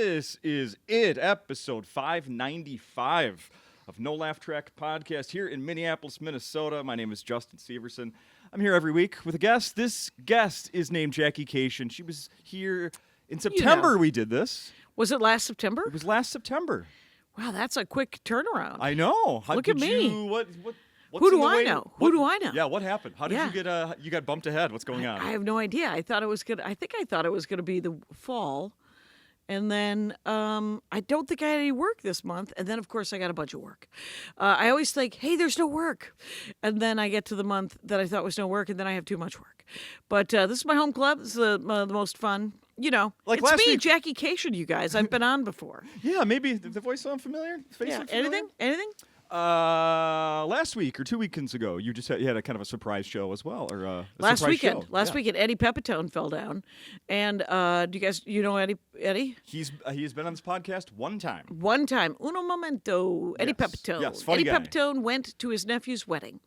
This is it, episode 595 of No Laugh Track Podcast here in Minneapolis, Minnesota. My name is Justin Severson. I'm here every week with a guest. This guest is named Jackie Kashian. She was here in September. We did this. Was it last September? It was last September. Wow, that's a quick turnaround. I know. Look at me. What's Who do in the I way? know? Who do I know? Yeah, what happened? How did you get? You got bumped ahead. What's going on? I have no idea. I thought it was gonna. I think I thought it was gonna be the fall, and then I don't think I had any work this month. And then of course I got a bunch of work. I always think, hey, there's no work, and then I get to the month that I thought was no work, and then I have too much work. But this is my home club. This is the most fun. You know, like it's me, week. Jackie Kashian, you guys. I've been on before. Yeah, maybe the voice sound familiar. Face look familiar? Anything? Last week or 2 weekends ago, you had a kind of a surprise show as well, or a last weekend. Show. Last weekend, Eddie Pepitone fell down, and do you guys know Eddie? He's been on this podcast one time. One time, uno momento. Eddie Pepitone. Yes, funny Eddie guy. Pepitone went to his nephew's wedding,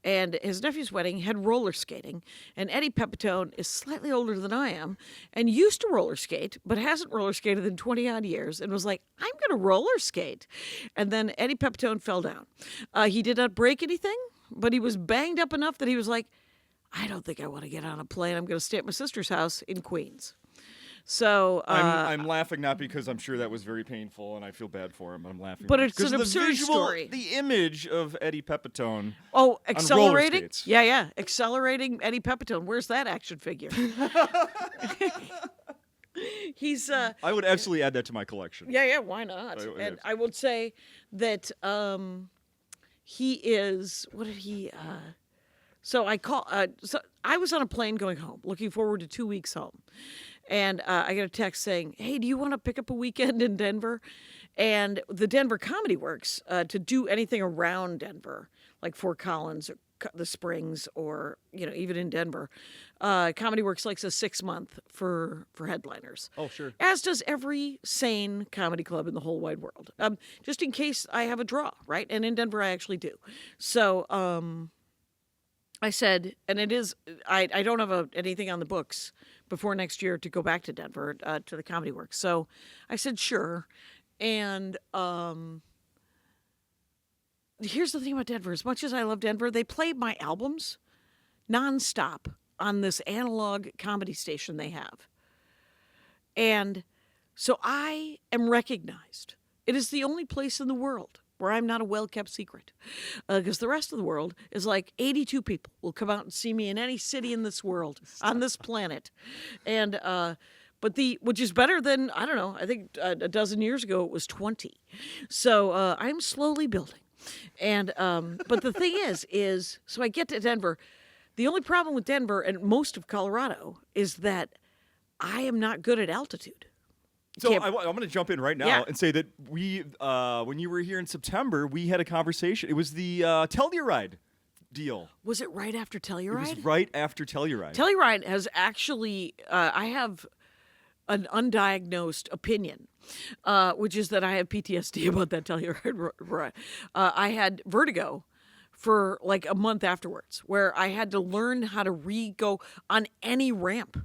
and his nephew's wedding had roller skating. And Eddie Pepitone is slightly older than I am, and used to roller skate, but hasn't roller skated in 20 odd years, and was like, I'm going to roller skate. And then Eddie Pepitone fell down. He did not break anything, but he was banged up enough that he was like, I don't think I want to get on a plane. I'm going to stay at my sister's house in Queens. So I'm laughing not because I'm sure that was very painful and I feel bad for him. I'm laughing, but it's because an the absurd visual, story. The image of Eddie Pepitone. Oh, accelerating? accelerating? On roller skates. Yeah, accelerating Eddie Pepitone. Where's that action figure? He's I would absolutely add that to my collection. Yeah, why not? And I would say that he is. What did he? So I was on a plane going home, looking forward to 2 weeks home, and I got a text saying, "Hey, do you want to pick up a weekend in Denver?" And the Denver Comedy Works to do anything around Denver, like Fort Collins or the Springs, or even in Denver, Comedy Works likes a 6-month for headliners. Oh, sure. As does every sane comedy club in the whole wide world. Just in case I have a draw, right? And in Denver, I actually do. So I said, and it is, I don't have anything on the books before next year to go back to Denver to the Comedy Works. So I said, sure. And here's the thing about Denver. As much as I love Denver, they play my albums nonstop on this analog comedy station they have. And so I am recognized. It is the only place in the world where I'm not a well-kept secret. Because the rest of the world is like 82 people will come out and see me in any city in this world, on this planet. And which is better than, I don't know, I think a dozen years ago it was 20. So I'm slowly building. And but the thing is, so I get to Denver. The only problem with Denver and most of Colorado is that I am not good at altitude. So I'm going to jump in right now and say that we, when you were here in September, we had a conversation. It was the Telluride deal. Was it right after Telluride? It was right after Telluride. Telluride has actually, I have an undiagnosed opinion, which is that I have PTSD about that Telluride. I had vertigo for like a month afterwards, where I had to learn how to go on any ramp.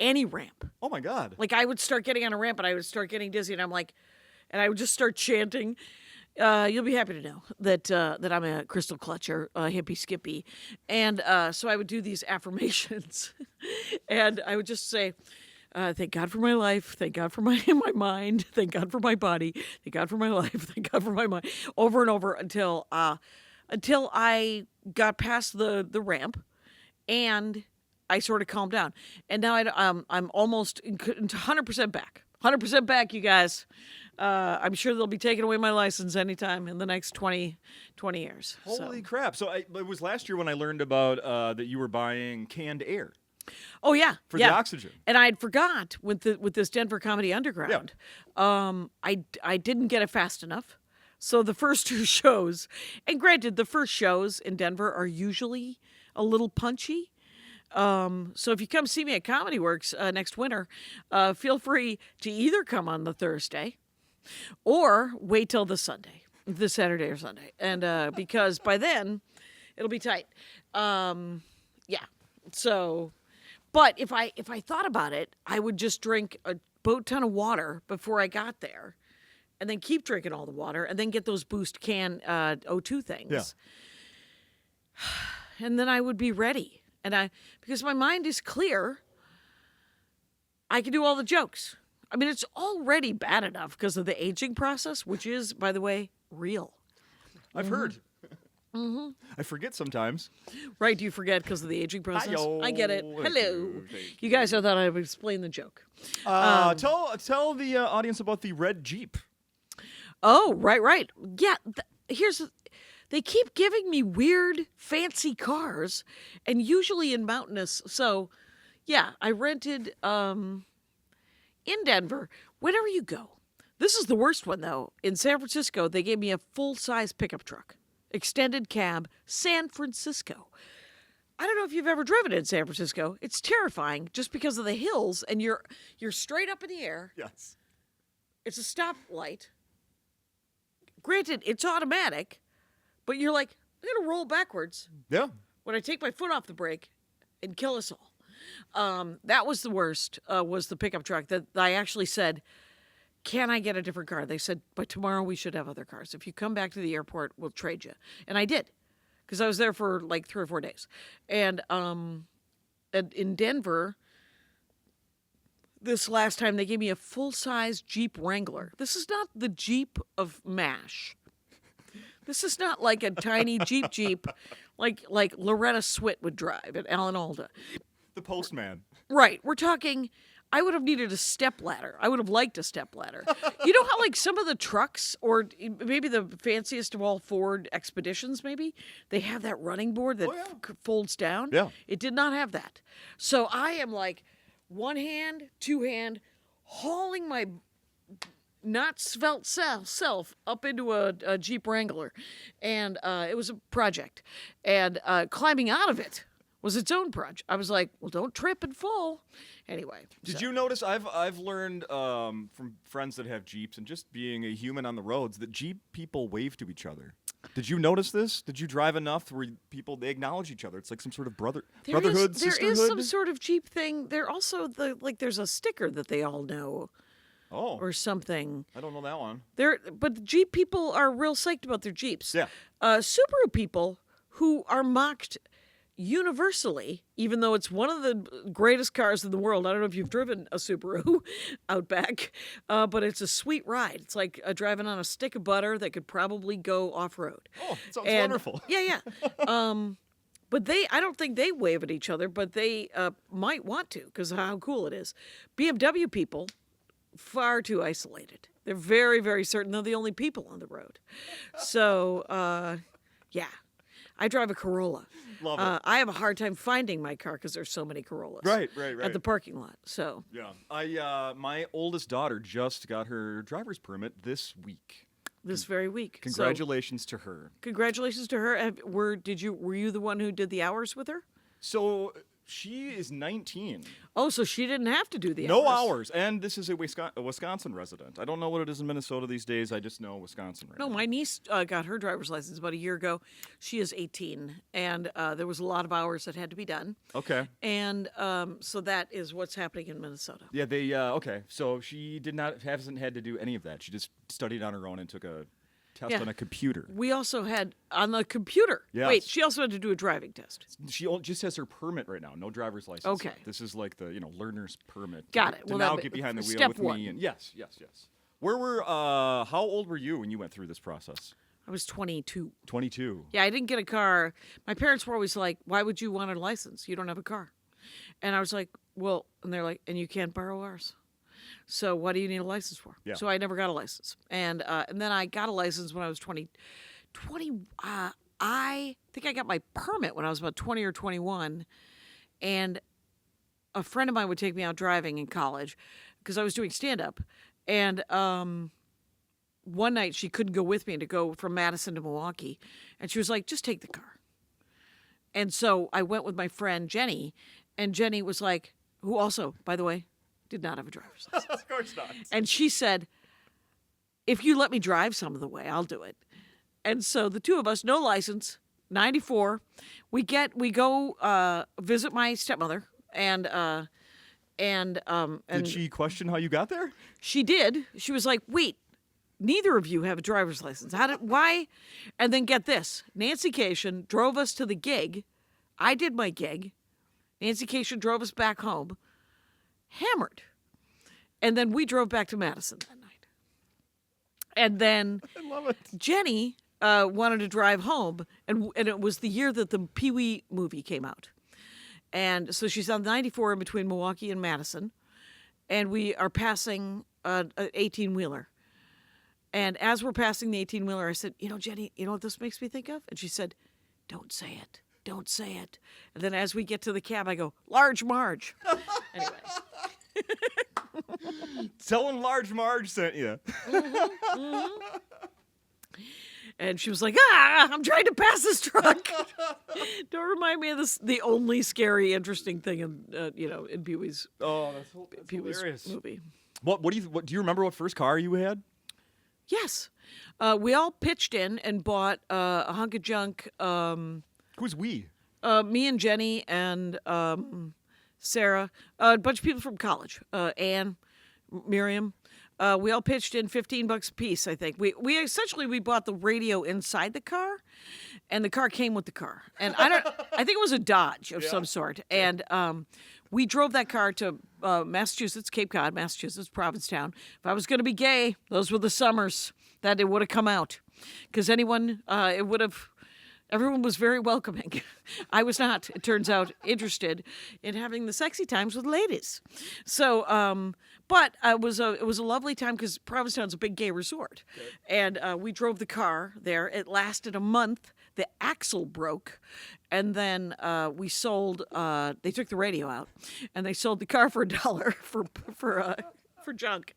Oh my God. Like I would start getting on a ramp and I would start getting dizzy, and I'm like, and I would just start chanting. You'll be happy to know that I'm a crystal clutcher, hippie skippy. And so I would do these affirmations and I would just say, thank God for my life. Thank God for my mind. Thank God for my body. Thank God for my life. Thank God for my mind. Over and over until I got past the ramp, and I sort of calmed down. And now I'm almost 100% back. 100% back, you guys. I'm sure they'll be taking away my license anytime in the next 20 years. Holy crap. So it was last year when I learned about that you were buying canned air. Oh, yeah. For the oxygen. And I'd forgot with this Denver Comedy Underground, I didn't get it fast enough. So the first 2 shows, and granted, the first shows in Denver are usually a little punchy. So if you come see me at Comedy Works next winter, feel free to either come on the Thursday or wait till the Saturday or Sunday. And because by then it'll be tight. So, but if I thought about it, I would just drink a boat ton of water before I got there, and then keep drinking all the water, and then get those Boost can O2 things. Yeah. And then I would be ready. And because my mind is clear, I can do all the jokes. I mean, it's already bad enough because of the aging process, which is, by the way, real. I've heard. I forget sometimes. Right? Do you forget because of the aging process? Hi-yo. I get it. Hello. Thank You guys, I thought I would explain the joke. Tell the audience about the red Jeep. Oh, right. Yeah, they keep giving me weird, fancy cars, and usually in mountainous. So, yeah, I rented in Denver. Whenever you go, this is the worst one though. In San Francisco, they gave me a full-size pickup truck, extended cab, San Francisco. I don't know if you've ever driven in San Francisco. It's terrifying just because of the hills, and you're straight up in the air. Yes. It's a stoplight. Granted, it's automatic, but you're like, I'm going to roll backwards Yeah. when I take my foot off the brake and kill us all. That was the worst, was the pickup truck that I actually said, can I get a different car? They said, by tomorrow we should have other cars. If you come back to the airport, we'll trade you. And I did, because I was there for like 3 or 4 days. And in Denver, this last time, they gave me a full-size Jeep Wrangler. This is not the Jeep of MASH. This is not like a tiny Jeep like Loretta Swit would drive at Alan Alda. The postman. Right. We're talking, I would have needed a stepladder. I would have liked a stepladder. You know how like some of the trucks, or maybe the fanciest of all Ford Expeditions maybe, they have that running board that folds down? Yeah. It did not have that. So I am like one hand, two hand, hauling my not svelte self up into a Jeep Wrangler. And it was a project. And climbing out of it was its own project. I was like, well, don't trip and fall. Anyway. Did you notice, I've learned from friends that have Jeeps and just being a human on the roads, that Jeep people wave to each other. Did you notice this? Did you drive enough where they acknowledge each other? It's like some sort of brotherhood, sisterhood? There is some sort of Jeep thing. There also, there's a sticker that they all know. Oh. Or something. I don't know that one. But the Jeep people are real psyched about their Jeeps. Yeah. Subaru people who are mocked universally, even though it's one of the greatest cars in the world. I don't know if you've driven a Subaru Outback, but it's a sweet ride. It's like driving on a stick of butter that could probably go off-road. Oh, it sounds wonderful. Yeah. But I don't think they wave at each other, but they might want to because of how cool it is. BMW people, far too isolated. They're very, very certain they're the only people on the road. So, yeah. I drive a Corolla. Love it. I have a hard time finding my car because there's so many Corollas. Right. At the parking lot. So. Yeah. My oldest daughter just got her driver's permit this week. This very week. Congratulations to her. Congratulations to her. Were you the one who did the hours with her? So she is 19. Oh, so she didn't have to do the hours. No hours. And this is a Wisconsin resident. I don't know what it is in Minnesota these days. I just know Wisconsin right No, now. my niece got her driver's license about a year ago. She is 18, and there was a lot of hours that had to be done. Okay. And so that is what's happening in Minnesota. Yeah, okay. So she hasn't had to do any of that. She just studied on her own and took a test on a computer. We also had on the computer. Yes. Wait, she also had to do a driving test. She just has her permit right now, no driver's license. Okay. Yet. This is like the learner's permit. Got it. To Well, now that- get behind the wheel step with one. me. And yes. How old were you when you went through this process? I was 22. 22. Yeah, I didn't get a car. My parents were always like, why would you want a license? You don't have a car. And I was like, well, and they're like, and you can't borrow ours. So what do you need a license for? Yeah. So I never got a license. And then I got a license when I was 20. I think I got my permit when I was about 20 or 21. And a friend of mine would take me out driving in college because I was doing stand-up. And one night she couldn't go with me to go from Madison to Milwaukee. And she was like, just take the car. And so I went with my friend Jenny. And Jenny was like, who also, by the way, did not have a driver's license. Of course not. And she said, if you let me drive some of the way, I'll do it. And so the two of us, no license, 94, we go visit my stepmother, and Did she question how you got there? She did. She was like, "Wait, neither of you have a driver's license. Why?" And then get this: Nancy Kashian drove us to the gig. I did my gig. Nancy Kashian drove us back home, hammered, and then we drove back to Madison that night. And then I love it. Jenny wanted to drive home, and it was the year that the Pee Wee movie came out. And so she's on 94 in between Milwaukee and Madison, and we are passing an 18-wheeler. And as we're passing the 18-wheeler, I said, Jenny, you know what this makes me think of? And she said, "Don't say it. Don't say it." And then as we get to the cab, I go, "Large Marge." Anyway. Someone Large Marge sent you. And she was like, "I'm trying to pass this truck." Don't remind me of this. The only scary, interesting thing in Pee Wee's. Oh, that's hilarious. Movie. What do you remember? What first car you had? Yes, we all pitched in and bought a hunk of junk. Who's we? Me and Jenny and Sarah, a bunch of people from college. Anne, Miriam. We all pitched in $15 a piece, I think. We essentially bought the radio inside the car, and the car came with the car. And I think it was a Dodge of some sort. And we drove that car to Massachusetts, Cape Cod, Massachusetts, Provincetown. If I was going to be gay, those were the summers that it would have come out. Because everyone was very welcoming. I was not, it turns out, interested in having the sexy times with ladies. So, but it was a lovely time because Provincetown's a big gay resort. Okay. And we drove the car there. It lasted a month. The axle broke. And then we sold, they took the radio out, and they sold the car for $1 for junk.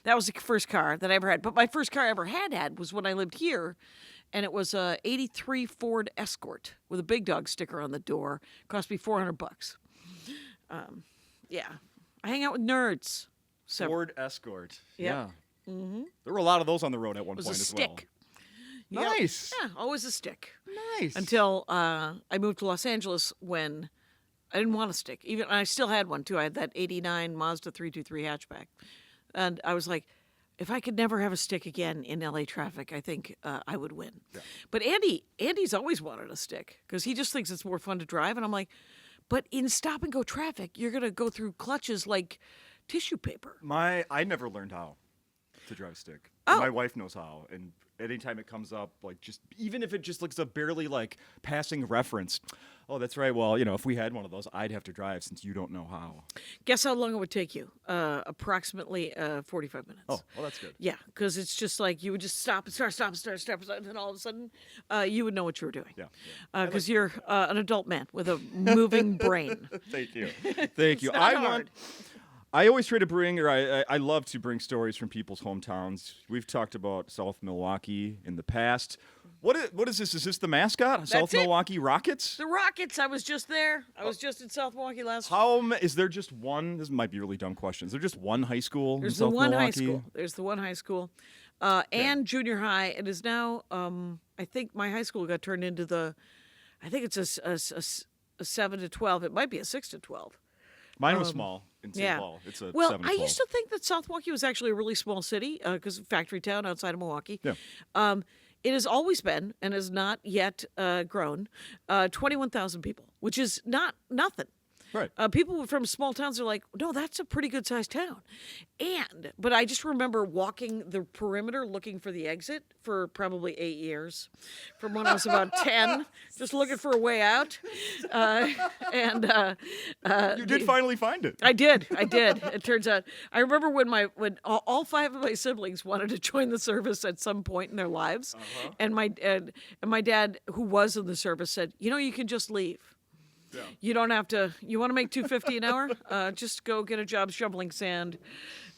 That was the first car that I ever had. But my first car I ever had was when I lived here. And it was a '83 Ford Escort with a big dog sticker on the door. Cost me $400. Yeah, I hang out with nerds. So, Ford Escort. Yep. Yeah. Mm-hmm. There were a lot of those on the road at one It was point a as stick. well. Nice. Yep. Yeah, always a stick. Nice. Until I moved to Los Angeles when I didn't want a stick. Even I still had one too. I had that '89 Mazda 323 hatchback, and I was like, if I could never have a stick again in LA traffic, I think I would win. Yeah. But Andy's always wanted a stick because he just thinks it's more fun to drive. And I'm like, but in stop and go traffic, you're going to go through clutches like tissue paper. I never learned how to drive a stick. Oh. My wife knows how. And anytime it comes up, like even if it just looks a barely like passing reference, oh, that's right. Well, if we had one of those, I'd have to drive since you don't know how. Guess how long it would take you? Approximately 45 minutes. Oh, well, that's good. Yeah, because it's just like you would just stop and start, and then all of a sudden you would know what you were doing. Yeah. Because you're an adult man with a moving brain. Thank you. Thank you. It's not hard. I always try to bring, or I love to bring stories from people's hometowns. We've talked about South Milwaukee in the past. What is this? Is this the mascot? South Milwaukee Rockets? The Rockets. I was just there. I was just in South Milwaukee last week. Is there just one? This might be a really dumb question. Is there just one high school There's in South Milwaukee? There's the one high school. And junior high. It is now, I think my high school got turned into I think it's a 7 to 12. It might be a 6 to 12. Mine was small in St. Paul. It's a 7 to 12. I used to think that South Milwaukee was actually a really small city because factory town outside of Milwaukee. Yeah. It has always been and has not yet grown 21,000 people, which is not nothing. Right. People from small towns are like, no, that's a pretty good sized town. But I just remember walking the perimeter looking for the exit for probably 8 years, from when I was about 10, just looking for a way out. You did finally find it. I did. It turns out. I remember when all 5 of my siblings wanted to join the service at some point in their lives, and my dad, who was in the service, said, you can just leave. Yeah. You don't have to. You want to make $250 an hour? Just go get a job shoveling sand.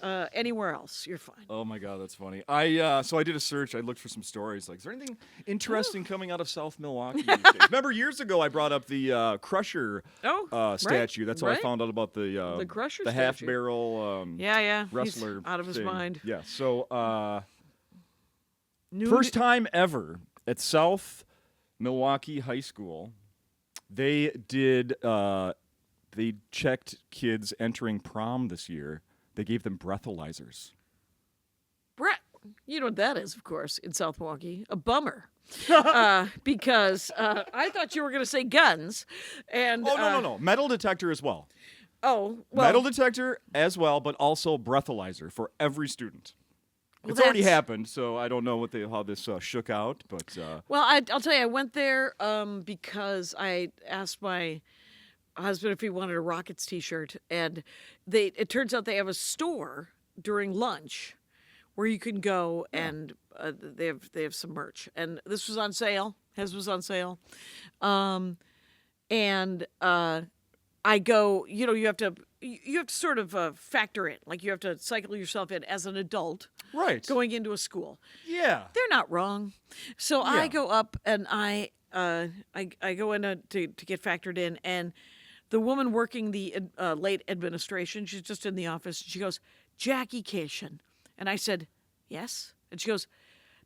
Anywhere else, you're fine. Oh my God, that's funny. So I did a search. I looked for some stories. Like, is there anything interesting coming out of South Milwaukee? Remember years ago, I brought up the Crusher statue. That's how I found out about the Crusher, the half barrel wrestler. He's out of his mind. Yeah. So first time ever at South Milwaukee High School. They did they checked kids entering prom this year. They gave them breathalyzers. Brett, you know what that is, of course, in South Milwaukee. A bummer. Because I thought you were going to say guns. And Oh, no. Metal detector as well. Oh, well. Metal detector as well, but also breathalyzer for every student. Well, it's already that's- happened, so I don't know how this shook out, but Well, I'll tell you, I went there because I asked my husband if he wanted a Rockets T-shirt, and it turns out they have a store during lunch where you can go and they have some merch, and this was on sale. His was on sale, and I go. You know, you have to sort of factor in, like you have to cycle yourself in as an adult, right, going into a school. Yeah, They're not wrong. So I go up and I go in to get factored in, and the woman working the late administration, she's just in the office. She goes, Jackie Kashian. And I said, yes. And she goes,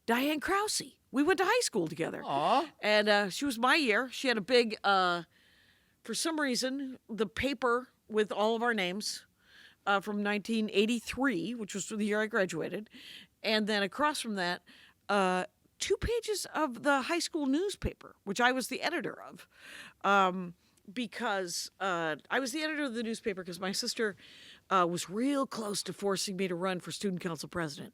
Diane Krause. We went to high school together. Aw. And she was my year. She had a big, for some reason, the paper with all of our names from 1983, which was the year I graduated. And then across from that, 2 pages of the high school newspaper, which I was the editor of. Because I was the editor of the newspaper because my sister was real close to forcing me to run for student council president.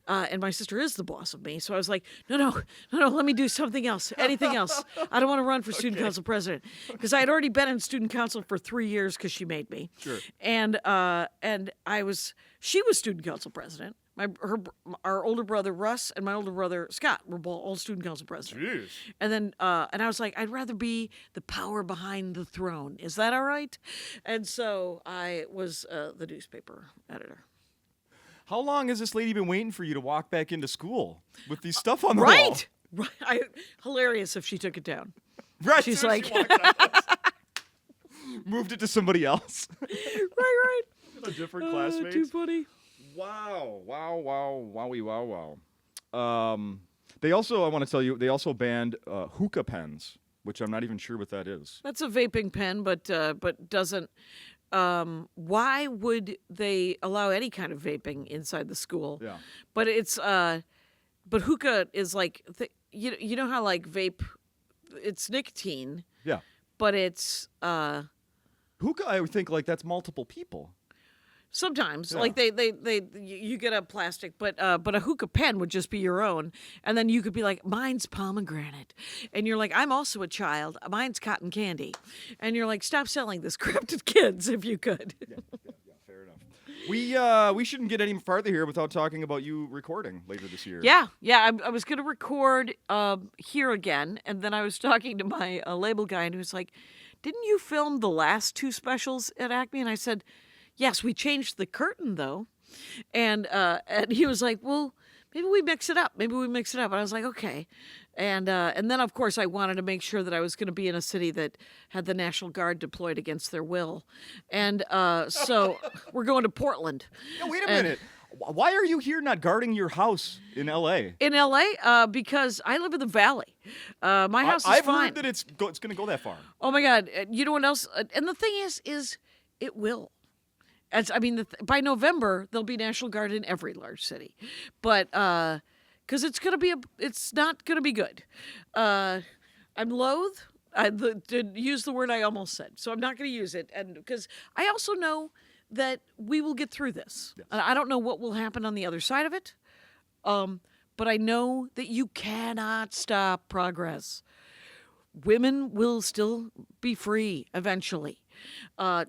And my sister is the boss of me. So I was like, no, let me do something else, anything else. I don't want to run for student council president. Because I had already been in student council for 3 years because she made me. Sure. And she was student council president. Our older brother Russ and my older brother Scott were both all student council presidents. Jeez. And then and I was like, I'd rather be the power behind the throne. Is that all right? And so I was the newspaper editor. How long has this lady been waiting for you to walk back into school with these stuff on the wall? Right. Hilarious if she took it down. Right. She's soon as like- she walked out. Moved it to somebody else. Right. A different classmate. Too funny. Wow. Wowie, wow. They also, I want to tell you, they also banned hookah pens, which I'm not even sure what that is. That's a vaping pen, but doesn't. Why would they allow any kind of vaping inside the school? Yeah. But it's but hookah is like you know how like vape, it's nicotine, Yeah. but it's Hookah, I would think like that's multiple people. sometimes Yeah. like you get a plastic, but a hookah pen would just be your own, and then you could be like, mine's pomegranate, and you're like, I'm also a child, mine's cotton candy, and you're like, stop selling this crap to kids if you could. Yeah, fair enough. We shouldn't get any farther here without talking about you recording later this year. Yeah. I was going to record here again, and then I was talking to my label guy, and he was like, didn't you film the last 2 specials at Acme? And I said, yes, we changed the curtain, though. And he was like, well, maybe we mix it up. And I was like, okay. And then, of course, I wanted to make sure that I was going to be in a city that had the National Guard deployed against their will. And so we're going to Portland. No, wait a minute. Why are you here not guarding your house in L.A.? In L.A., because I live in the Valley. My house is I've fine. heard that it's going to go that far. Oh, my God. You know what else? And the thing is it will. By November, there'll be National Guard in every large city. But because it's not going to be good. I'm loath to use the word I almost said. So I'm not going to use it. And because I also know that we will get through this. Yes. I don't know what will happen on the other side of it. But I know that you cannot stop progress. Women will still be free eventually.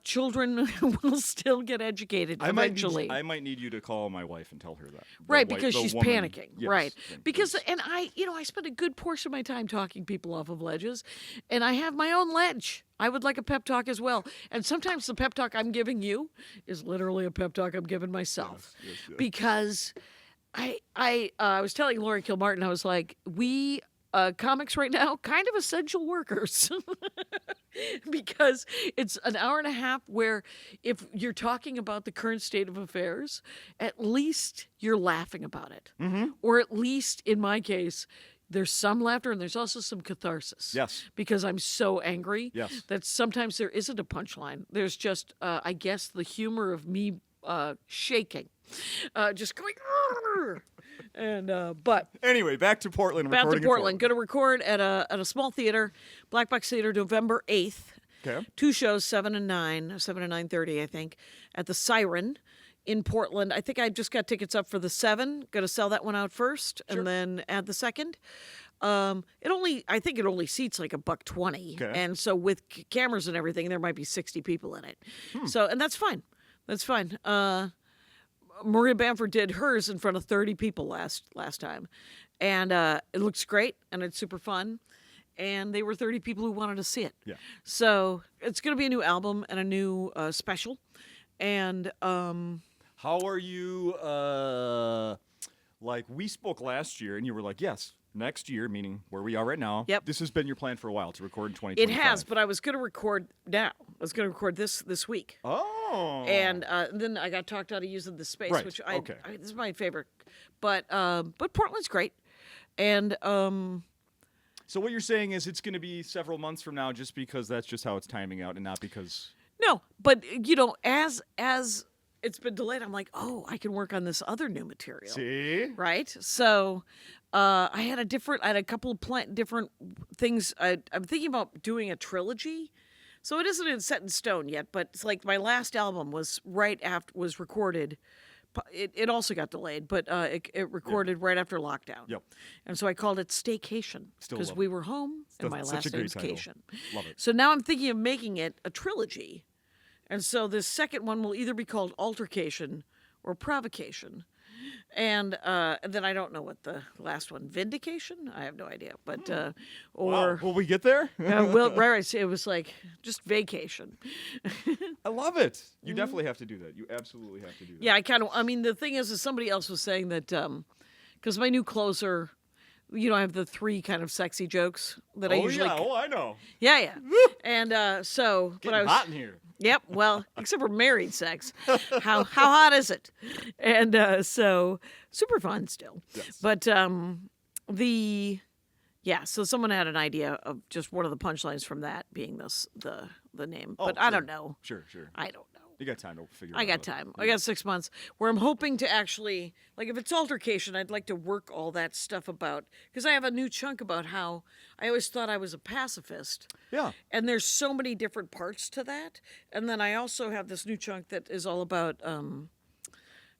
Children will still get educated eventually. I might need you to call my wife and tell her that. Right, because she's panicking. Yes, right. then Because, please. and I spend a good portion of my time talking people off of ledges, and I have my own ledge. I would like a pep talk as well. And sometimes the pep talk I'm giving you is literally a pep talk I'm giving myself. Yes. Because I was telling Lori Kilmartin, I was like, we comics right now, kind of essential workers. Because it's an hour and a half where if you're talking about the current state of affairs, at least you're laughing about it. Mm-hmm. Or at least, in my case, there's some laughter and there's also some catharsis. Yes. Because I'm so angry Yes. that sometimes there isn't a punchline. There's just, I guess, the humor of me shaking, just going, "Arr!" And but Anyway, back to Portland. back to recording in Portland. Going to record at a small theater, Black Box Theater, November 8th. Okay. 2 shows, 7 and 9:30, I think, at the Siren in Portland. I think I just got tickets up for the 7. Going to sell that one out first, and then add the second. I think it only seats like $120, Okay. and so with cameras and everything, there might be 60 people in it. So, and that's fine. That's fine. Maria Bamford did hers in front of 30 people last time, and it looks great, and it's super fun. And they were 30 people who wanted to see it. Yeah. So it's going to be a new album and a new special. And How are you? Like we spoke last year, and you were like, "Yes, next year," meaning where we are right now. Yep. This has been your plan for a while to record in it 2025. has, but I was going to record now. I was going to record this week. Oh. And then I got talked out of using the space, Right, which okay. this is my favorite. But Portland's great. And So what you're saying is it's going to be several months from now, just because that's just how it's timing out, and not because. no, but as it's been delayed, I'm like, oh, I can work on this other new material. See. Right? So I had a couple of different things. I'm thinking about doing a trilogy. So it isn't set in stone yet, but it's like my last album was recorded. It also got delayed, but it recorded right after lockdown. Yep. And so I called it Staycation Still because love we it. were home and my Such last a great name's title. Cation. Love it. So now I'm thinking of making it a trilogy. And so this second one will either be called Altercation or Provocation. And then I don't know what the last one, Vindication? I have no idea. But, or, Wow. Will we get there? right, it was like just Vacation. I love it. You definitely have to do that. You absolutely have to do that. Yeah, the thing is somebody else was saying that, because my new closer, I have the 3 kind of sexy jokes that I usually. Oh, I know. Yeah. And but Getting I was hot in here. Yep. Well, except for married sex. How hot is it? And so super fun still. Yes. But so someone had an idea of just one of the punchlines from that being the name. Oh, But I sure. don't know. Sure. I don't know. You got time to figure it out. I got time. I got 6 months where I'm hoping to actually, like, if it's altercation, I'd like to work all that stuff about, because I have a new chunk about how I always thought I was a pacifist. Yeah. And there's so many different parts to that. And then I also have this new chunk that is all about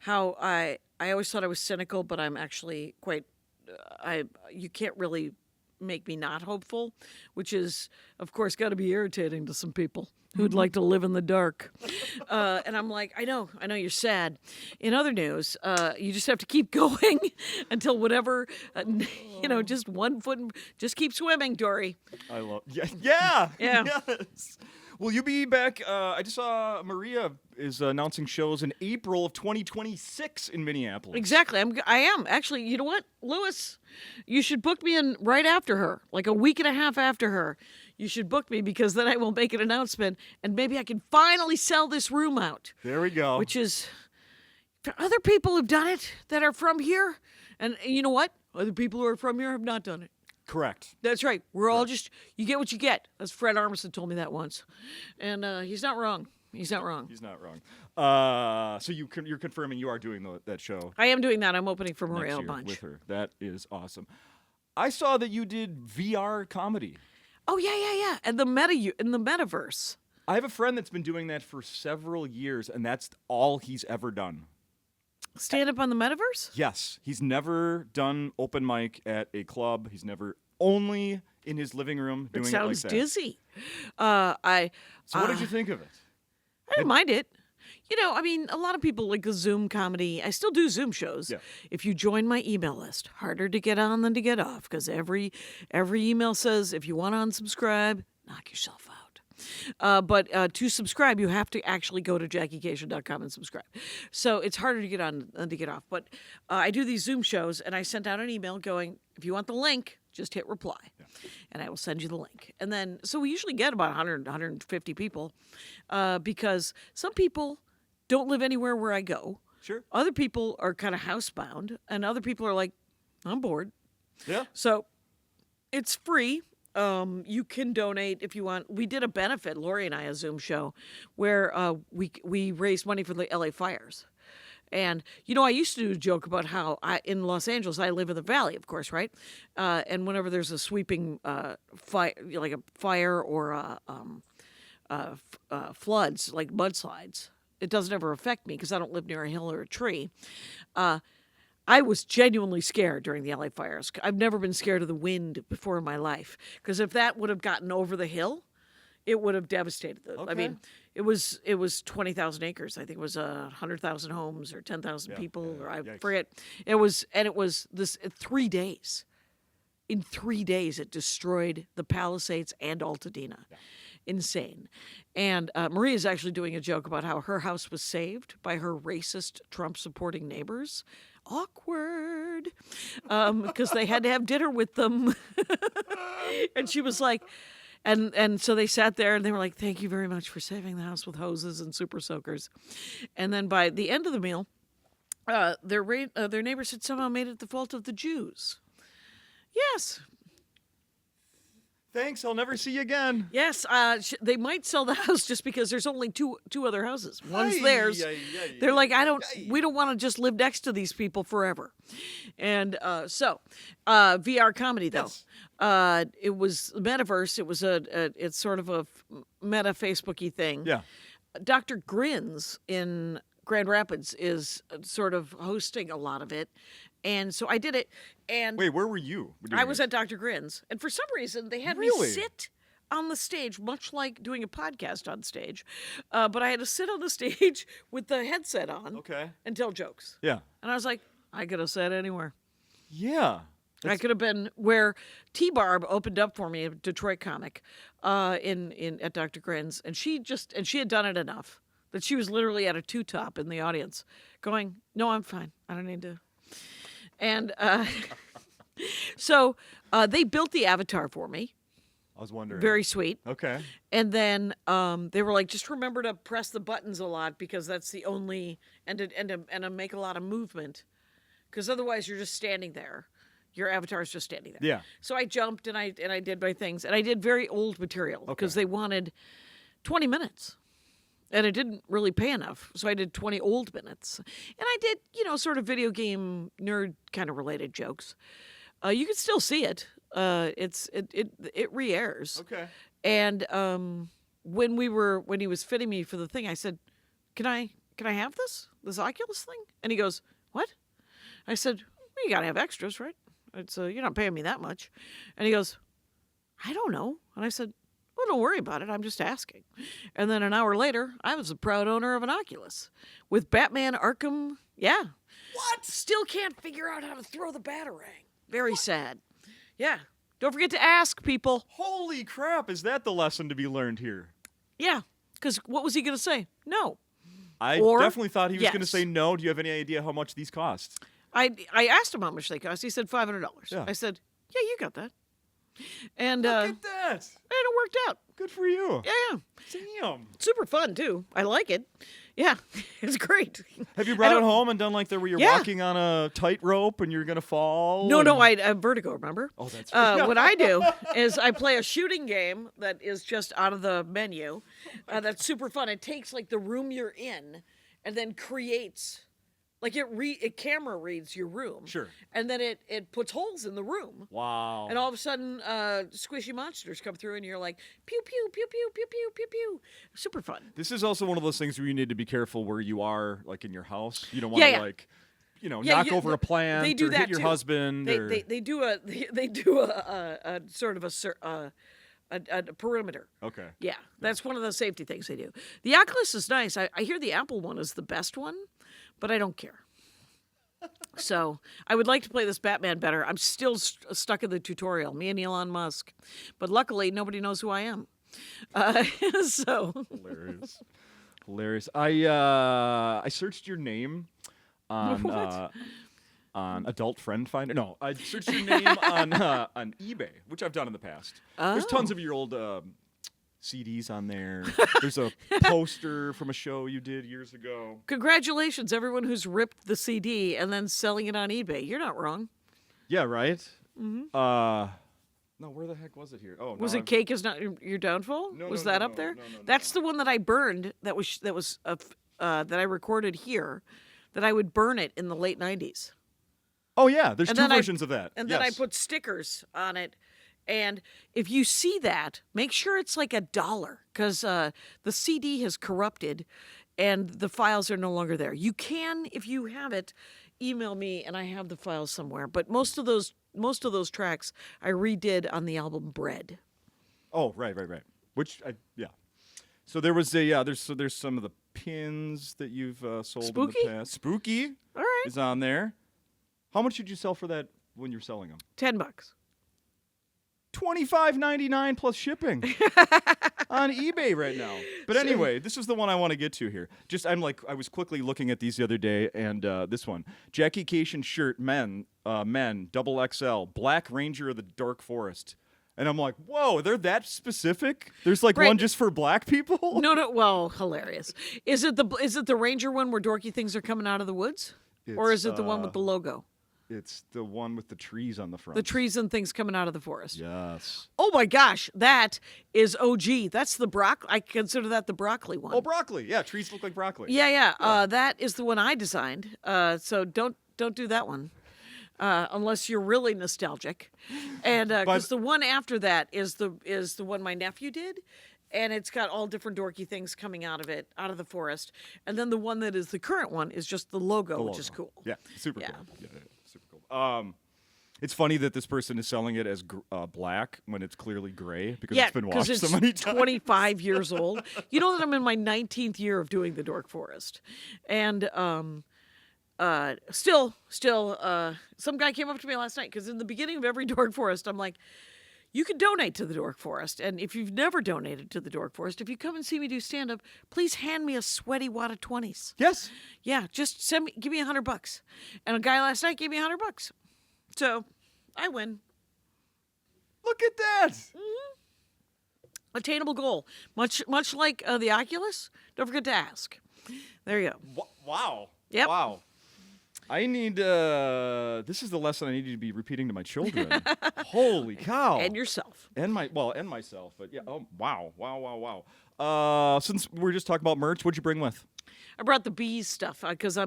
how I always thought I was cynical, but I'm actually quite, you can't really make me not hopeful, which is, of course, got to be irritating to some people who'd like to live in the dark. And I'm like, I know you're sad. In other news, you just have to keep going until whatever, just 1 foot, just keep swimming, Dory. I love. Yeah. Yeah. Yes. Will you be back? I just saw Maria is announcing shows in April of 2026 in Minneapolis. Exactly. I am. Actually, you know what, Lewis? You should book me in right after her, like a week and a half after her. You should book me because then I will make an announcement and maybe I can finally sell this room out. There we go. Which is, for other people who've done it that are from here, and you know what? Other people who are from here have not done it. Correct. That's right. We're all just, you get what you get. As Fred Armisen told me that once. And he's not wrong. He's not wrong. He's not wrong. So you're confirming you are doing that show I am doing that. I'm opening for next Maria a year bunch. with her. That is awesome. I saw that you did VR comedy. Oh, yeah. And in the metaverse. I have a friend that's been doing that for several years, and that's all he's ever done. Stand up on the metaverse? Yes, he's never done open mic at a club. He's never only in his living room doing It it sounds like that. dizzy. So what did you think of it? I didn't mind it. A lot of people like the Zoom comedy. I still do Zoom shows. Yeah. If you join my email list, harder to get on than to get off, because every email says if you want to unsubscribe, knock yourself out. But to subscribe, you have to actually go to JackieKashian.com and subscribe. So it's harder to get on than to get off. But I do these Zoom shows, and I sent out an email going, if you want the link, just hit reply, and I will send you the link. And then, so we usually get about 100, 150 people because some people don't live anywhere where I go. Sure. Other people are kind of housebound, and other people are like, I'm bored. Yeah. So It's free. You can donate if you want. We did a benefit, Lori and I, a Zoom show, where we raised money for the LA fires. And, I used to do a joke about how in Los Angeles, I live in the valley, of course, right? And whenever there's a sweeping fire, like a fire or floods, like mudslides, it doesn't ever affect me because I don't live near a hill or a tree. I was genuinely scared during the LA fires. I've never been scared of the wind before in my life because if that would have gotten over the hill, it would have devastated them. Okay. I mean, it was 20,000 acres. I think it was 100,000 homes or 10,000 people, or I forget. It was this 3 days. In 3 days, it destroyed the Palisades and Altadena. Yeah. Insane. And Maria is actually doing a joke about how her house was saved by her racist Trump-supporting neighbors. Awkward, because they had to have dinner with them. And she was like, and so they sat there and they were like, thank you very much for saving the house with hoses and super soakers. And then by the end of the meal, their neighbors had somehow made it the fault of the Jews. Yes. Thanks, I'll never see you again. Yes, they might sell the house just because there's only two other houses. One's theirs. They're like, we don't want to just live next to these people forever. And so, VR comedy though. Yes. It was Metaverse. It was it's sort of a meta Facebooky thing. Yeah. Dr. Grins in Grand Rapids is sort of hosting a lot of it. And so I did it. And wait, where were you? I was at Dr. Grins. And for some reason, they had me sit on the stage, much like doing a podcast on stage. But I had to sit on the stage with the headset on and tell jokes. Yeah. And I was like, I could have sat anywhere. Yeah. I could have been where T-Barb opened up for me, a Detroit comic, at Dr. Grins. And she had done it enough that she was literally at a two-top in the audience going, no, I'm fine. I don't need to. And so they built the avatar for me. I was wondering. Very sweet. Okay. And then they were like, just remember to press the buttons a lot because that's the only and to make a lot of movement because otherwise you're just standing there. Your avatar is just standing there. Yeah. So I jumped and I did my things and I did very old material because they wanted 20 minutes. And it didn't really pay enough, so I did 20 old minutes. And I did, sort of video game nerd kind of related jokes. You can still see it. It re-airs. Okay. And when he was fitting me for the thing, I said, "Can I have this Oculus thing?" And he goes, "What?" I said, "Well, you gotta have extras, right? It's you're not paying me that much." And he goes, "I don't know." And I said, "Well, don't worry about it. I'm just asking." And then an hour later, I was a proud owner of an Oculus with Batman Arkham. Yeah. What? Still can't figure out how to throw the Batarang. Very sad. Yeah. Don't forget to ask people. Holy crap. Is that the lesson to be learned here? Yeah. Because what was he going to say? No. I definitely thought he was going to say no. Do you have any idea how much these cost? I asked him how much they cost. He said $500. Yeah. I said, yeah, you got that. And look at that. And it worked out. Good for you. Yeah. Damn. Super fun too. I like it. Yeah, it's great. Have you brought it home and done like where you're walking on a tightrope and you're gonna fall? No, I have vertigo. Remember? Oh, that's right. What I do is I play a shooting game that is just out of the menu. That's super fun. It takes like the room you're in and then creates. Like it camera reads your room. Sure. And then it puts holes in the room. Wow. And all of a sudden, squishy monsters come through and you're like, pew, pew, pew, pew, pew, pew, pew, pew. Super fun. This is also one of those things where you need to be careful where you are, like in your house. You don't want to knock over a plant they do or that hit your too. husband. They do a sort of a perimeter. Okay. Yeah, that's one of the safety things they do. The Oculus is nice. I hear the Apple one is the best one. But I don't care. So I would like to play this Batman better. I'm still stuck in the tutorial, me and Elon Musk. But luckily, nobody knows who I am. So hilarious. I searched your name on Adult Friend Finder. No, I searched your name on eBay, which I've done in the past. Oh. There's tons of your old CDs on there. There's a poster from a show you did years ago. Congratulations, everyone who's ripped the CD and then selling it on eBay. You're not wrong. Yeah, right? Mm-hmm. No, where the heck was it here? Oh, Was no, it Cake Is Not Your Downfall? No, Was no, that no, up no, there? no, no, That's no. the one that I burned. That was that I recorded here. That I would burn it in the late 90s. Oh yeah, there's And two then versions of that. And yes. then I put stickers on it. And if you see that, make sure it's like $1 because the CD has corrupted and the files are no longer there. You can, if you have it, email me and I have the files somewhere. But most of those tracks I redid on the album Bread. Oh, right. Yeah. So there was a there's some of the pins that you've sold Spooky? in the past. Spooky All right. is on there. How much did you sell for that when you're selling them? $10. $25.99 plus shipping on eBay right now. But anyway, this is the one I want to get to here. I was quickly looking at these the other day, and this one, Jackie Kashian shirt, men, double XL, Black Ranger of the Dark Forest. And I'm like, whoa, they're that specific? There's like Right. one just for black people? No. Well, hilarious. Is it the Ranger one where dorky things are coming out of the woods, or is it the one with the logo? It's the one with the trees on the front. The trees and things coming out of the forest. Yes. Oh my gosh, that is OG. That's the broccoli. I consider that the broccoli one. Oh, broccoli. Yeah, trees look like broccoli. Yeah. That is the one I designed. So don't do that one. Unless you're really nostalgic, and because the one after that is the one my nephew did, and it's got all different dorky things coming out of it, out of the forest, and then the one that is the current one is just the logo, which is cool. Yeah, super Yeah. cool. Yeah, super cool. It's funny that this person is selling it as black when it's clearly gray because it's been washed it's so many times. 25 years old. You know that I'm in my 19th year of doing the Dork Forest, and still, some guy came up to me last night because in the beginning of every Dork Forest, I'm like, you can donate to the Dork Forest. And if you've never donated to the Dork Forest, if you come and see me do stand-up, please hand me a sweaty wad of 20s. Yes. Yeah, just give me $100. And a guy last night gave me $100. So I win. Look at that. Attainable goal. Much like the Oculus, don't forget to ask. There you go. Wow. Yep. Wow. I need, this is the lesson I need you to be repeating to my children. Holy cow. And yourself. And myself. But yeah, oh, wow. Since we're just talking about merch, what'd you bring with? I brought the bees stuff because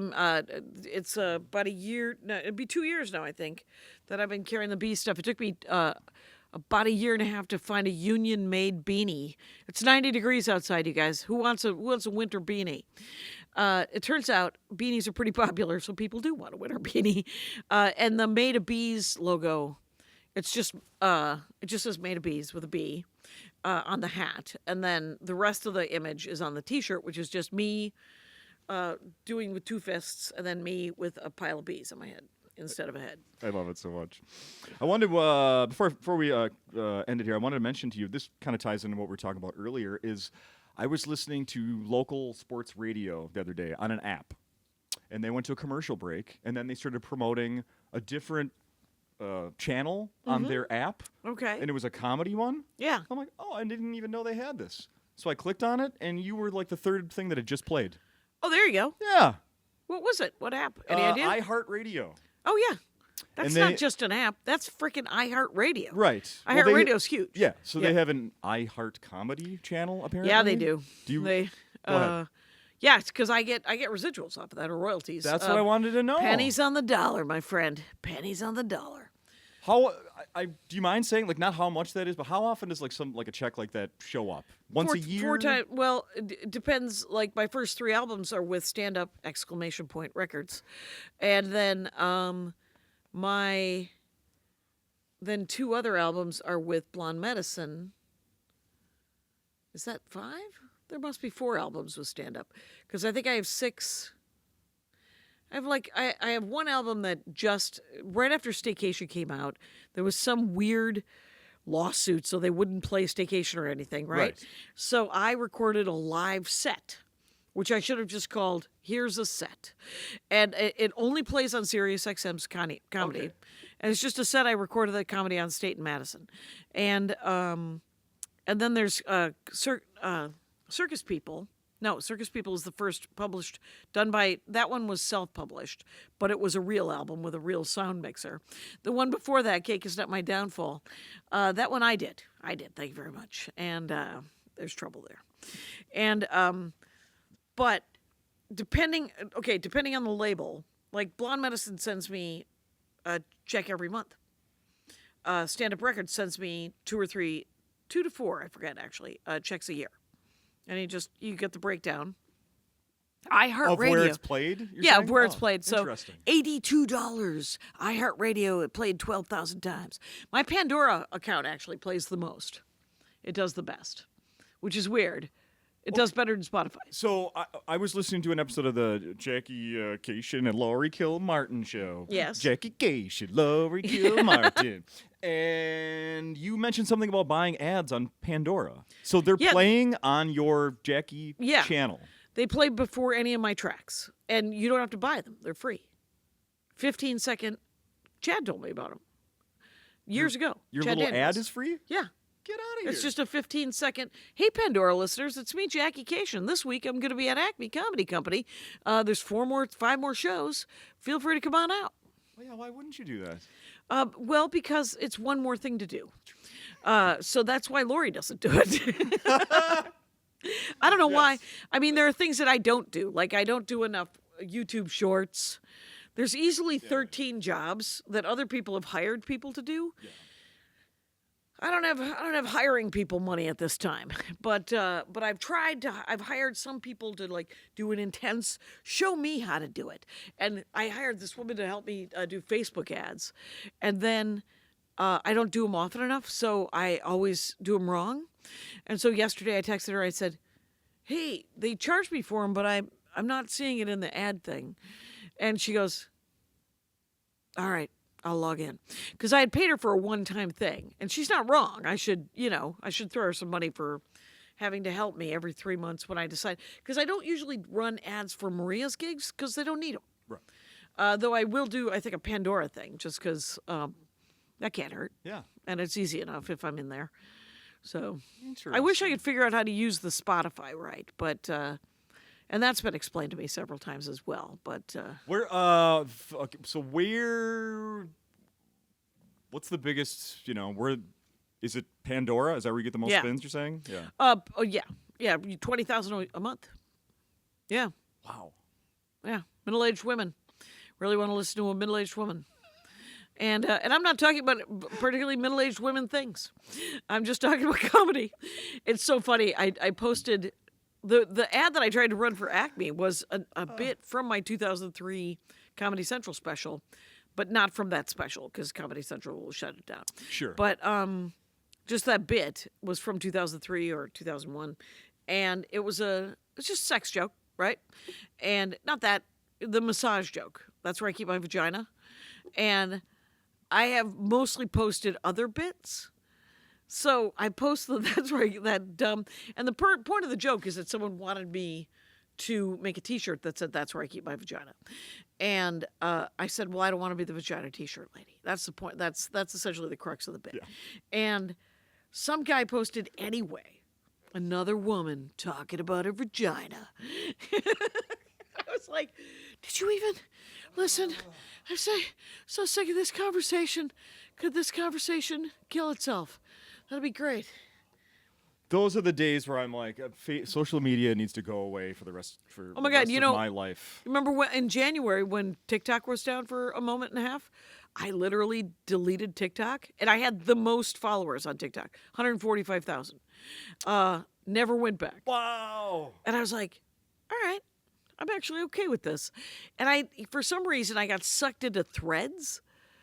it's about a year, no, it'd be 2 years now, I think, that I've been carrying the bee stuff. It took me about a year and a half to find a union-made beanie. It's 90 degrees outside, you guys. Who wants a winter beanie? It turns out beanies are pretty popular, so people do want a winter beanie. And the Made of Bees logo, it just says Made of Bees with a bee on the hat, and then the rest of the image is on the T-shirt, which is just me doing with two fists, and then me with a pile of bees on my head instead of a head. I love it so much. I wanted to, before we end it here, I wanted to mention to you, this kind of ties into what we were talking about earlier, is I was listening to local sports radio the other day on an app, and they went to a commercial break, and then they started promoting a different channel on their app. Okay. And it was a comedy one. Yeah. I'm like, oh, I didn't even know they had this. So I clicked on it, and you were like the third thing that had just played. Oh, there you go. Yeah. What was it? What app? Any idea? iHeartRadio. Oh, yeah. That's not just an app. That's freaking iHeartRadio. Right. iHeartRadio's huge. Yeah. So they have an iHeart comedy channel, apparently. Yeah, they do. Do you? They, Go ahead. yeah, it's because I get residuals off of that, or royalties. That's what I wanted to know. Pennies on the dollar, my friend. Pennies on the dollar. How? Do you mind saying, like, not how much that is, but how often does like a check like that show up? Once a year? 4 times. Well, it depends. Like my first 3 albums are with Stand Up Records, and then then 2 other albums are with Blonde Medicine. Is that 5? There must be 4 albums with Stand Up, because I think I have 6. I have I have 1 album that just right after Staycation came out, there was some weird lawsuit, so they wouldn't play Staycation or anything, right? So I recorded a live set, which I should have just called "Here's a Set," and it only plays on Sirius XM's comedy, Okay. and it's just a set I recorded that comedy on State and Madison, and then there's circus people. No, Circus People is the first published, done by, that one was self-published, but it was a real album with a real sound mixer. The one before that, Cake Is Not My Downfall, that one I did. Thank you very much. And there's trouble there. And, but depending on the label, like Blonde Medicine sends me a check every month. Stand Up Records sends me 2 to 4, I forget actually, checks a year. And you get the breakdown. iHeartRadio. Of where it's played? Yeah, saying? of where it's played. So interesting. $82. iHeartRadio, it played 12,000 times. My Pandora account actually plays the most. It does the best, which is weird. It does better than Spotify. So I was listening to an episode of the Jackie Kashian and Laurie Kilmartin show. Yes. Jackie Kashian, Laurie Kilmartin. And you mentioned something about buying ads on Pandora. So they're playing on your Jackie channel. They play before any of my tracks. And you don't have to buy them. They're free. 15-second. Chad told me about them years ago. Your Chad little Daniels. ad is free? Yeah. Get out of here. It's just a 15-second. Hey, Pandora listeners, it's me, Jackie Kashian. This week I'm going to be at Acme Comedy Company. There's 5 more shows. Feel free to come on out. Well, yeah, why wouldn't you do that? Well, because it's one more thing to do. So that's why Lori doesn't do it. I don't know why. I mean, there are things that I don't do. Like I don't do enough YouTube shorts. There's easily 13 jobs that other people have hired people to do. Yeah. I don't have hiring people money at this time, but I've hired some people to like do an intense show me how to do it, and I hired this woman to help me do Facebook ads, and then I don't do them often enough, so I always do them wrong, and so yesterday I texted her. I said, "Hey, they charged me for them, but I'm not seeing it in the ad thing," and she goes, "All right. I'll log in," because I had paid her for a one-time thing, and she's not wrong. I should throw her some money for having to help me every 3 months when I decide, because I don't usually run ads for Maria's gigs because they don't need them. Right. Though I will do, I think, a Pandora thing just because that can't hurt. Yeah. And it's easy enough if I'm in there. So Interesting. I wish I could figure out how to use the Spotify right, but. And that's been explained to me several times as well. But what's the biggest? Where is it? Pandora? Is that where you get the most spins? You're saying? Yeah. Yeah. 20,000 a month. Yeah. Wow. Yeah. Middle-aged women really want to listen to a middle-aged woman. And I'm not talking about particularly middle-aged women things. I'm just talking about comedy. It's so funny. I posted. The ad that I tried to run for Acme was a bit from my 2003 Comedy Central special, but not from that special because Comedy Central will shut it down. Sure. But just that bit was from 2003 or 2001, and it's just a sex joke, right? And not that, the massage joke. That's where I keep my vagina. And I have mostly posted other bits. So I posted that dumb, and the point of the joke is that someone wanted me to make a T-shirt that said "That's where I keep my vagina," and I said, "Well, I don't want to be the vagina T-shirt lady." That's the point. That's essentially the crux of the bit. Yeah. And some guy posted anyway, another woman talking about her vagina. I was like, "Did you even listen?" I say, "So sick of this conversation. Could this conversation kill itself?" That'd be great. Those are the days where I'm like, social media needs to go away for the rest of my life. Remember in January when TikTok was down for a moment and a half? I literally deleted TikTok, and I had the most followers on TikTok, 145,000. Never went back. Wow. And I was like, all right, I'm actually okay with this. And for some reason, I got sucked into Threads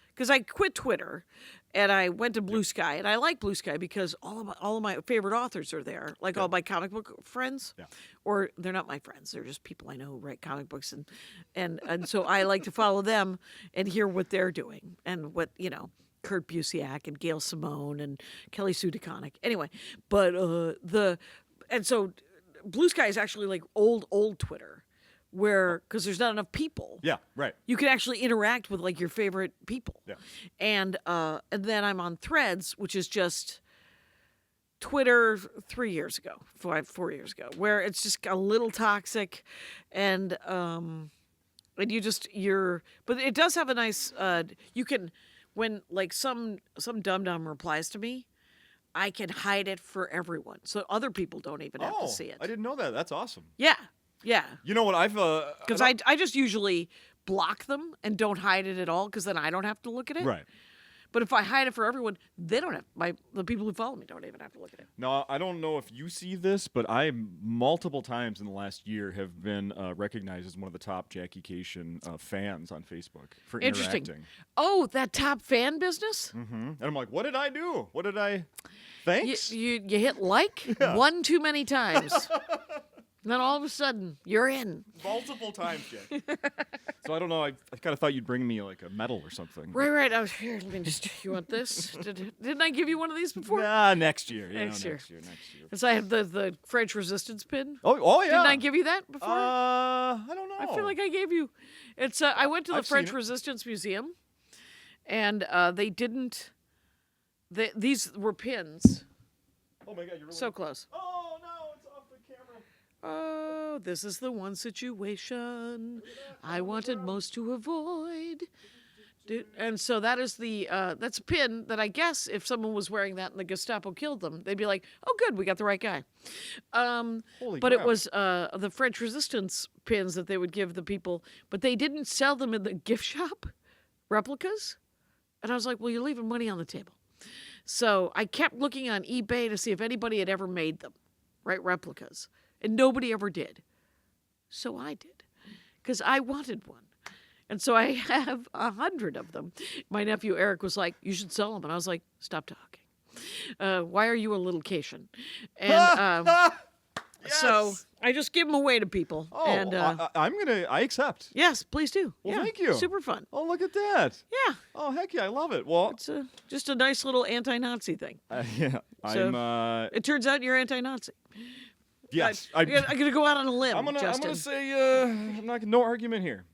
because I quit Twitter. And I went to Blue Sky, and I like Blue Sky because all of my favorite authors are there, like all my comic book friends. Yeah. Or they're not my friends; they're just people I know who write comic books, and so I like to follow them and hear what they're doing and what Kurt Busiek and Gail Simone and Kelly Sue DeConnick. Anyway, but so Blue Sky is actually like old Twitter. Because there's not enough people. Yeah, right. You can actually interact with like your favorite people. Yeah. And then I'm on Threads, which is just Twitter 3 years ago, 4 years ago, where it's just a little toxic, and but it does have a nice. You can, when like some dum-dum replies to me, I can hide it for everyone, so other people don't even have to see it. I didn't know that. That's awesome. Yeah. You know what? Because I just usually block them and don't hide it at all, because then I don't have to look at it. Right. But if I hide it for everyone, they don't have the people who follow me don't even have to look at it. No, I don't know if you see this, but I multiple times in the last year have been recognized as one of the top Jackie Kashian fans on Facebook for Interesting. interacting. Oh, that top fan business? And I'm like, what did I do? What did I? Thanks. You hit like one too many times. And then all of a sudden, you're in. Multiple times, Jackie. So I don't know. I kind of thought you'd bring me like a medal or something. Right. I was here. Let me just. You want this? Didn't I give you one of these before? Nah, next year. Next year. Next year. And so I have the French resistance pin. Oh yeah. Didn't I give you that before? I don't know. I feel like I gave you. It's. I went to the I've French seen it. Resistance Museum, and they didn't. These were pins. Oh my God, you're really So close. Oh no, it's off the camera. Oh, this is the one situation I wanted most to avoid. And so that is that's a pin that I guess if someone was wearing that and the Gestapo killed them, they'd be like, "Oh, good, we got the right guy." Holy but crap. it was the French Resistance pins that they would give the people, but they didn't sell them in the gift shop, replicas. And I was like, "Well, you're leaving money on the table." So I kept looking on eBay to see if anybody had ever made them, right, replicas. And nobody ever did. So I did, because I wanted one. And so I have 100 of them. My nephew Eric was like, "You should sell them." And I was like, "Stop talking. Why are you a little Cation?" And so I just give them away to people. Oh, and I accept. yes, please do. Well, Yeah, thank you. Super fun. Oh, look at that. Yeah, Oh, heck yeah, I love it. Well, it's just a nice little anti-Nazi thing. yeah, So- I'm. It turns out you're anti-Nazi. Yes, I'm gonna go out on a limb, I'm gonna Justin. say I'm not no argument here.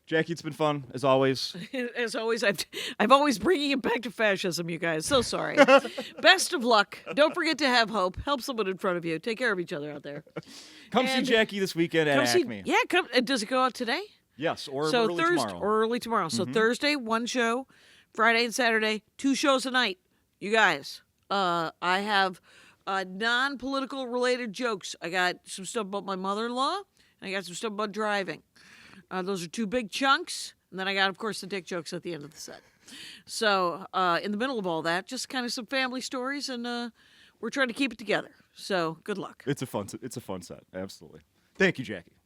Jackie, it's been fun as always. As always, I've always bringing it back to fascism, you guys. So sorry. Best of luck. Don't forget to have hope. Help someone in front of you. Take care of each other out there. Come see And Jackie this weekend at Acme. Yeah, come. Does it go out today? Yes, or So early Thursday tomorrow. or early tomorrow. So Thursday, one show. Friday and Saturday, 2 shows a night. You guys, I have non-political related jokes. I got some stuff about my mother-in-law, and I got some stuff about driving. Those are 2 big chunks. And then I got, of course, the dick jokes at the end of the set. So in the middle of all that, just kind of some family stories, and we're trying to keep it together. So good luck. It's a fun set. Absolutely. Thank you, Jackie.